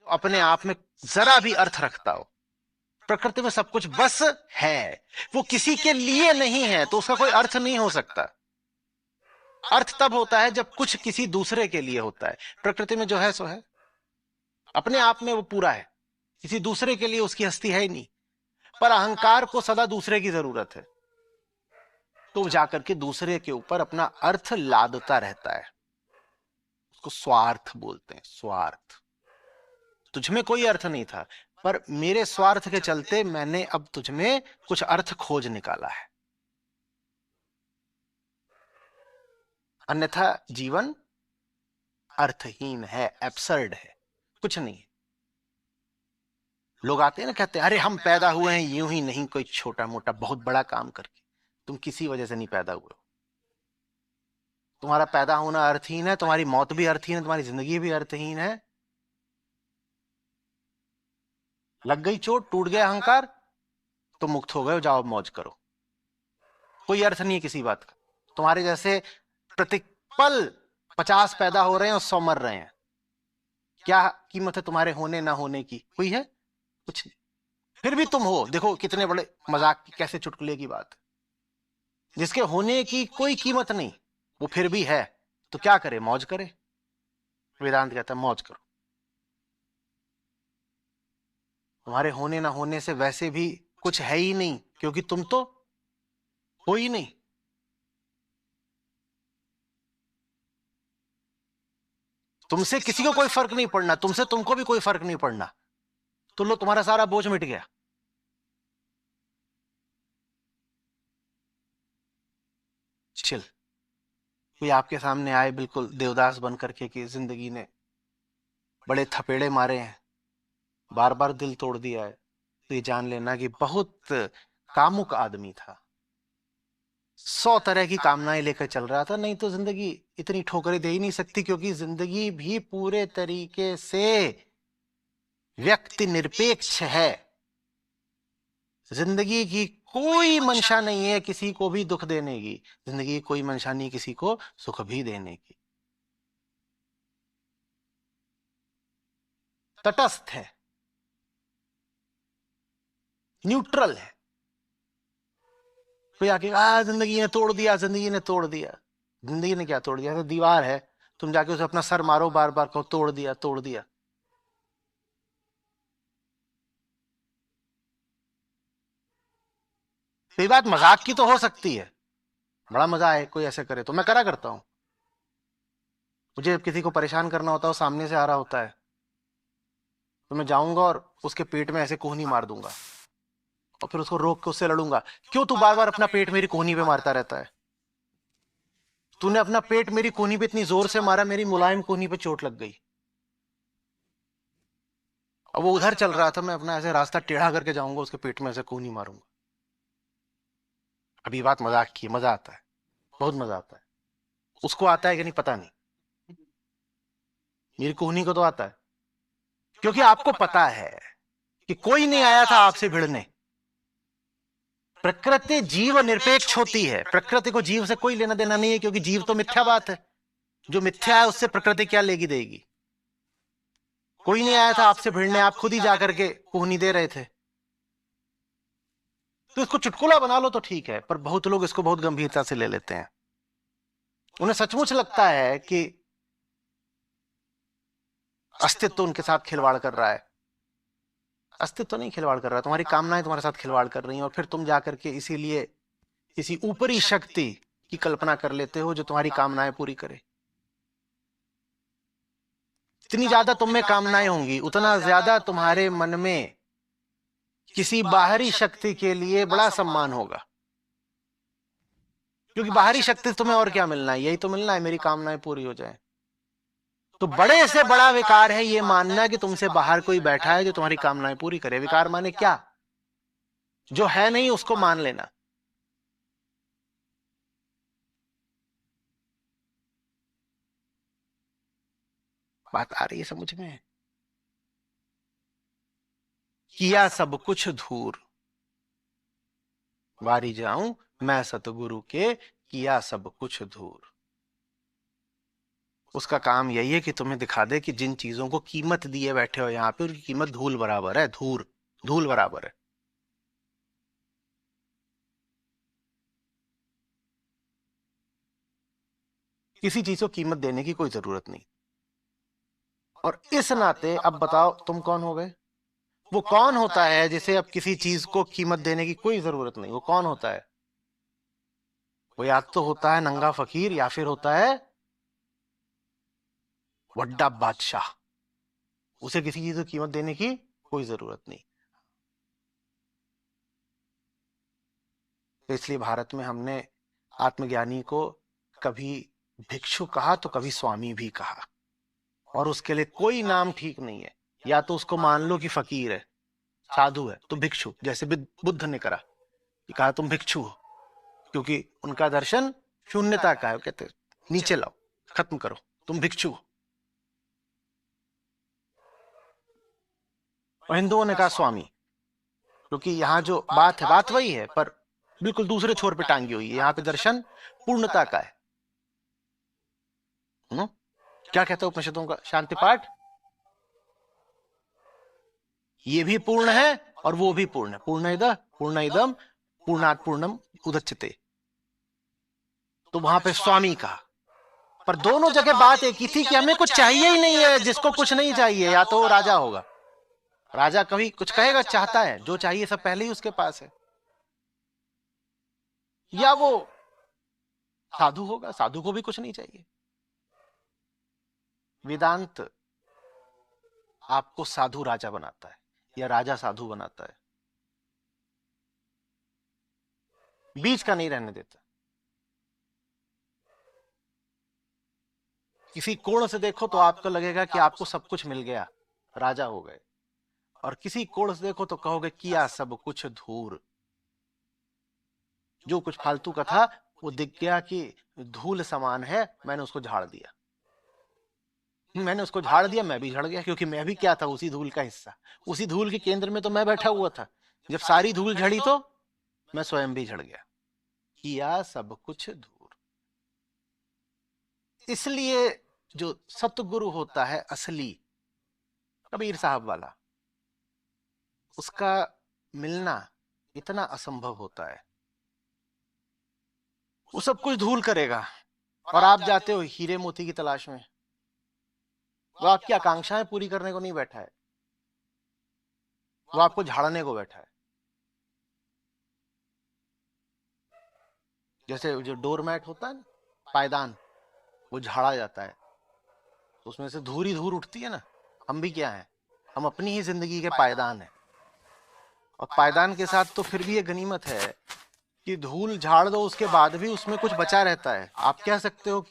अपने आप में जरा भी अर्थ रखता हो। प्रकृति में सब कुछ बस है, वो किसी के लिए नहीं है, तो उसका कोई अर्थ नहीं हो सकता। अर्थ तब होता है जब कुछ किसी दूसरे के लिए होता है। प्रकृति में जो है सो है, अपने आप में वो पूरा है, किसी दूसरे के लिए उसकी हस्ती है ही नहीं। पर अहंकार को सदा दूसरे की जरूरत है, तो जाकर के दूसरे के ऊपर अपना अर्थ लादता रहता है। उसको स्वार्थ बोलते हैं, स्वार्थ। तुझमें कोई अर्थ नहीं था, पर मेरे स्वार्थ के चलते मैंने अब तुझमें कुछ अर्थ खोज निकाला है। अन्यथा जीवन अर्थहीन है, एब्सर्ड है, कुछ नहीं है। लोग आते हैं ना, कहते हैं अरे हम पैदा हुए हैं यूं ही नहीं, कोई छोटा मोटा बहुत बड़ा काम करके। तुम किसी वजह से नहीं पैदा हुए हो। तुम्हारा पैदा होना अर्थहीन है, तुम्हारी मौत भी अर्थहीन है, तुम्हारी जिंदगी भी अर्थहीन है। लग गई चोट, टूट गया अहंकार, तो मुक्त हो गए, जाओ मौज करो। कोई अर्थ नहीं है किसी बात का। तुम्हारे जैसे प्रतिपल 50 पैदा हो रहे हैं और 100 मर रहे हैं, क्या कीमत है तुम्हारे होने ना होने की? कोई है? कुछ नहीं। फिर भी तुम हो, देखो कितने बड़े मजाक की, कैसे चुटकुले की बात है। जिसके होने की कोई कीमत नहीं, वो फिर भी है, तो क्या करे? मौज करे। वेदांत कहता है मौज करो। तुम्हारे होने ना होने से वैसे भी कुछ है ही नहीं, क्योंकि तुम तो हो ही नहीं। तुमसे किसी को कोई फर्क नहीं पड़ना, तुमसे तुमको भी कोई फर्क नहीं पड़ना, तो लो तुम्हारा सारा बोझ मिट गया। चिल। कोई आपके सामने आए बिल्कुल देवदास बन करके कि जिंदगी ने बड़े थपेड़े मारे हैं, बार बार दिल तोड़ दिया है, तो ये जान लेना कि बहुत कामुक आदमी था, 100 तरह की कामनाएं लेकर चल रहा था। नहीं तो जिंदगी इतनी ठोकरें दे ही नहीं सकती, क्योंकि जिंदगी भी पूरे तरीके से व्यक्ति निरपेक्ष है। जिंदगी की कोई मंशा नहीं है किसी को भी दुख देने की, जिंदगी की कोई मंशा नहीं किसी को सुख भी देने की। तटस्थ है, न्यूट्रल है। कोई आके जिंदगी ने तोड़ दिया, जिंदगी ने तोड़ दिया। जिंदगी ने क्या तोड़ दिया? तो दीवार है, तुम जाके उसे अपना सर मारो बार बार, कहो तोड़ दिया तोड़ दिया। तो ये बात मजाक की तो हो सकती है, बड़ा मजा आए कोई ऐसे करे तो, मैं करा करता हूं। मुझे किसी को परेशान करना होता है, वो सामने से आ रहा होता है, तो मैं जाऊंगा और उसके पेट में ऐसे कोहनी मार दूंगा, और फिर उसको रोक के उससे लड़ूंगा। क्यों तू बार बार अपना पेट मेरी कोहनी पे मारता रहता है? तूने अपना पेट मेरी कोहनी पे इतनी जोर से मारा, मेरी मुलायम कोहनी पे चोट लग गई। अब वो उधर चल रहा था, मैं अपना ऐसे रास्ता टेढ़ा करके जाऊंगा, उसके पेट में ऐसे कोहनी मारूंगा। अभी बात मजाक की, मजा आता है, बहुत मजा आता है। उसको आता है कि नहीं पता नहीं, मेरी कोहनी को तो आता है, क्योंकि आपको पता है कि कोई नहीं आया था आपसे भिड़ने। प्रकृति जीव निरपेक्ष होती है, प्रकृति को जीव से कोई लेना देना नहीं है, क्योंकि जीव तो मिथ्या बात है। जो मिथ्या है उससे प्रकृति क्या लेगी देगी? कोई नहीं आया था आपसे भिड़ने, आप खुद ही जाकर के कोहनी दे रहे थे। तो इसको चुटकुला बना लो तो ठीक है, पर बहुत लोग इसको बहुत गंभीरता से ले लेते हैं। उन्हें सचमुच लगता है कि अस्तित्व उनके साथ खिलवाड़ कर रहा है। अस्तित्व नहीं खिलवाड़ कर रहा है, तुम्हारी कामनाएं तुम्हारे साथ खिलवाड़ कर रही हैं, और फिर तुम जाकर के इसीलिए किसी ऊपरी शक्ति की कल्पना कर लेते हो जो तुम्हारी कामनाएं पूरी करे। जितनी ज्यादा तुम में कामनाएं होंगी, उतना ज्यादा तुम्हारे मन में किसी बाहरी शक्ति के लिए बड़ा सम्मान होगा। क्योंकि बाहरी शक्ति से तुम्हें और क्या मिलना है? यही तो मिलना है, मेरी कामनाएं पूरी हो जाए। तो बड़े से बड़ा विकार है ये मानना कि तुमसे बाहर कोई बैठा है जो तुम्हारी कामनाएं पूरी करे। विकार माने क्या? जो है नहीं उसको मान लेना। बात आ रही है समझ में? किया सब कुछ धूर, वारी जाऊं मैं सतगुरु के, किया सब कुछ धूर। उसका काम यही है कि तुम्हें दिखा दे कि जिन चीजों को कीमत दिए बैठे हो यहाँ पे, उनकी कीमत धूल बराबर है, धूल धूल बराबर है। किसी चीज को कीमत देने की कोई जरूरत नहीं। और इस नाते अब बताओ तुम कौन हो गए? वो कौन होता है जिसे अब किसी चीज को कीमत देने की कोई जरूरत नहीं? वो कौन होता है? वो या तो होता है नंगा फकीर, या फिर होता है वड्डा बादशाह। उसे किसी चीज को कीमत देने की कोई जरूरत नहीं। तो इसलिए भारत में हमने आत्मज्ञानी को कभी भिक्षु कहा तो कभी स्वामी भी कहा, और उसके लिए कोई नाम ठीक नहीं है। या तो उसको मान लो कि फकीर है, साधु है, तो भिक्षु, जैसे बुद्ध ने करा कि कहा तुम भिक्षु हो, क्योंकि उनका दर्शन शून्यता का है। कहते नीचे लाओ, खत्म करो, तुम भिक्षु हो। और हिंदुओं ने कहा स्वामी, क्योंकि यहाँ जो बात है, बात वही है पर बिल्कुल दूसरे छोर पे टांगी हुई है। यहाँ पे दर्शन पूर्णता का है। क्या कहता है उपनिषदों का शांति पाठ? ये भी पूर्ण है और वो भी पूर्ण है। पूर्णैदः पूर्णैदम् पूर्णात् पूर्णम उदच्यते। तो वहां पे स्वामी कहा, पर दोनों जगह बात एक ही थी कि हमें कुछ चाहिए ही नहीं है। जिसको कुछ नहीं चाहिए या तो वो राजा होगा, राजा कभी कुछ कहेगा, चाहता है, जो चाहिए सब पहले ही उसके पास है, या वो साधु होगा, साधु को भी कुछ नहीं चाहिए। वेदांत आपको साधु राजा बनाता है या राजा साधु बनाता है, बीच का नहीं रहने देता। किसी कोण से देखो तो आपको लगेगा कि आपको सब कुछ मिल गया, राजा हो गए, और किसी कोण से देखो तो कहोगे किया सब कुछ धूर। जो कुछ फालतू का था वो दिख गया कि धूल समान है, मैंने उसको झाड़ दिया। मैंने उसको झाड़ दिया, मैं भी झड़ गया, क्योंकि मैं भी क्या था, उसी धूल का हिस्सा। उसी धूल के केंद्र में तो मैं बैठा हुआ था। जब सारी धूल झड़ी तो मैं स्वयं भी झड़ गया। किया सब कुछ धूल। इसलिए जो सतगुरु होता है असली, कबीर साहब वाला, उसका मिलना इतना असंभव होता है। वो सब कुछ धूल करेगा और आप जाते हो हीरे मोती की तलाश में। वो आपकी आकांक्षाएं पूरी करने को नहीं बैठा है, वो आपको झाड़ने को बैठा है। जैसे जो डोरमैट होता है ना, पायदान, वो झाड़ा जाता है तो उसमें से धूल ही धूल उठती है ना। हम भी क्या हैं, हम अपनी ही जिंदगी के पायदान हैं। और पायदान के साथ तो फिर भी ये गनीमत है कि धूल झाड़ दो, उसके बाद भी उसमें कुछ बचा रहता है। आप कह सकते हो